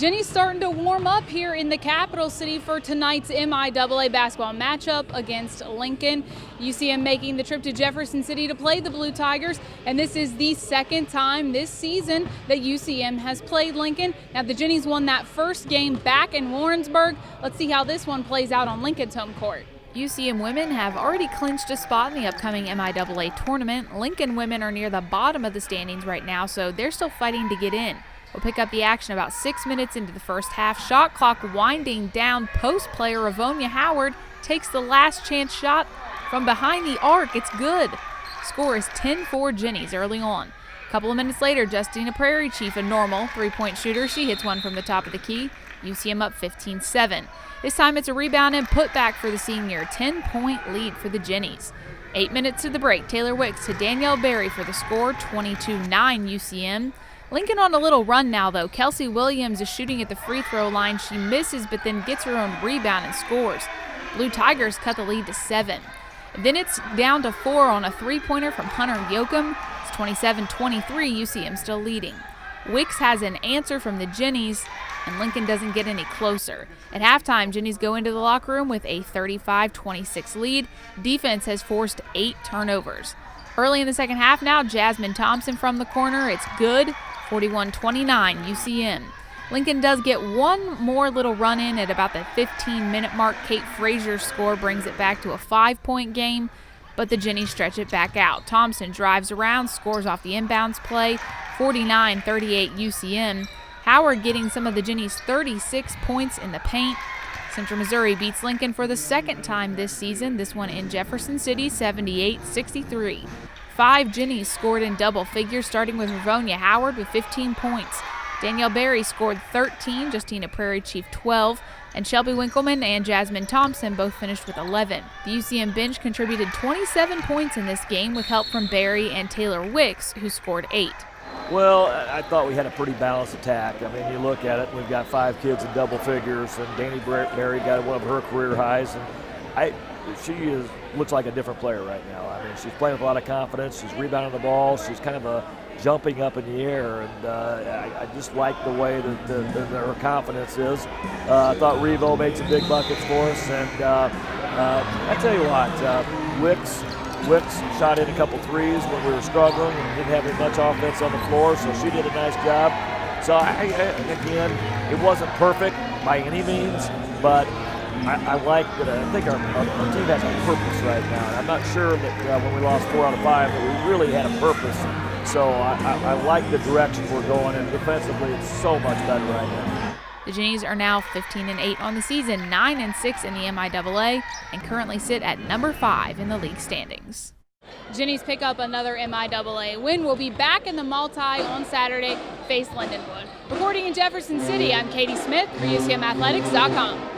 Jenny's starting to warm up here in the capital city for tonight's MIAA basketball matchup against Lincoln. UCM making the trip to Jefferson City to play the Blue Tigers, and this is the second time this season that UCM has played Lincoln. Now the Jennies won that first game back in Warrensburg. Let's see how this one plays out on Lincoln's home court. UCM women have already clinched a spot in the upcoming MIAA tournament. Lincoln women are near the bottom of the standings right now, so they're still fighting to get in. We'll pick up the action about 6 minutes into the first half. Shot clock winding down. Post player Rivonia Howard takes the last chance shot from behind the arc. It's good. Score is 10-4 Jennies early on. A couple of minutes later, Justina Prairie Chief, a normal three-point shooter. She hits one from the top of the key. UCM up 15-7. This time it's a rebound and putback for the senior. 10-point lead for the Jennies. 8 minutes to the break. Taylor Wicks to Danielle Berry for the score. 22-9 UCM. Lincoln on a little run now, though. Kelsey Williams is shooting at the free throw line. She misses, but then gets her own rebound and scores. Blue Tigers cut the lead to 7. And then it's down to 4 on a three-pointer from Hunter Yoakum. It's 27-23, UCM still leading. Wicks has an answer from the Jennies, and Lincoln doesn't get any closer. At halftime, Jennies go into the locker room with a 35-26 lead. Defense has forced 8 turnovers. Early in the second half now, Jasmine Thompson from the corner. It's good. 41-29 UCM. Lincoln does get one more little run in at about the 15-minute mark. Kate Frazier's score brings it back to a 5-point game, but the Jennies stretch it back out. Thompson drives around, scores off the inbounds play. 49-38 UCM. Howard getting some of the Jennies' 36 points in the paint. Central Missouri beats Lincoln for the second time this season, this one in Jefferson City, 78-63. 5 Jennies scored in double figures, starting with Rivonia Howard with 15 points. Danielle Berry scored 13, Justina Prairie Chief 12, and Shelby Winkleman and Jasmine Thompson both finished with 11. The UCM bench contributed 27 points in this game with help from Berry and Taylor Wicks, who scored 8. Well, I thought we had a pretty balanced attack. I mean, you look at it, we've got 5 kids in double figures, and Danny Berry got one of her career highs. And she looks like a different player right now. I mean, she's playing with a lot of confidence. She's rebounding the ball. She's kind of jumping up in the air, and I just like the way that her confidence is. I thought Revo made some big buckets for us, and I tell you what, Wicks shot in a couple threes when we were struggling and didn't have much offense on the floor, so she did a nice job. So, again, it wasn't perfect by any means, but I like that. I think our team has a purpose right now. And I'm not sure that when we lost 4 out of 5 that we really had a purpose. So I like the direction we're going, and defensively it's so much better right now. The Jennies are now 15-8 on the season, 9-6 in the MIAA, and currently sit at number 5 in the league standings. Jennies pick up another MIAA win. We'll be back in the multi on Saturday, face Lindenwood. Reporting in Jefferson City, I'm Katie Smith for UCMathletics.com.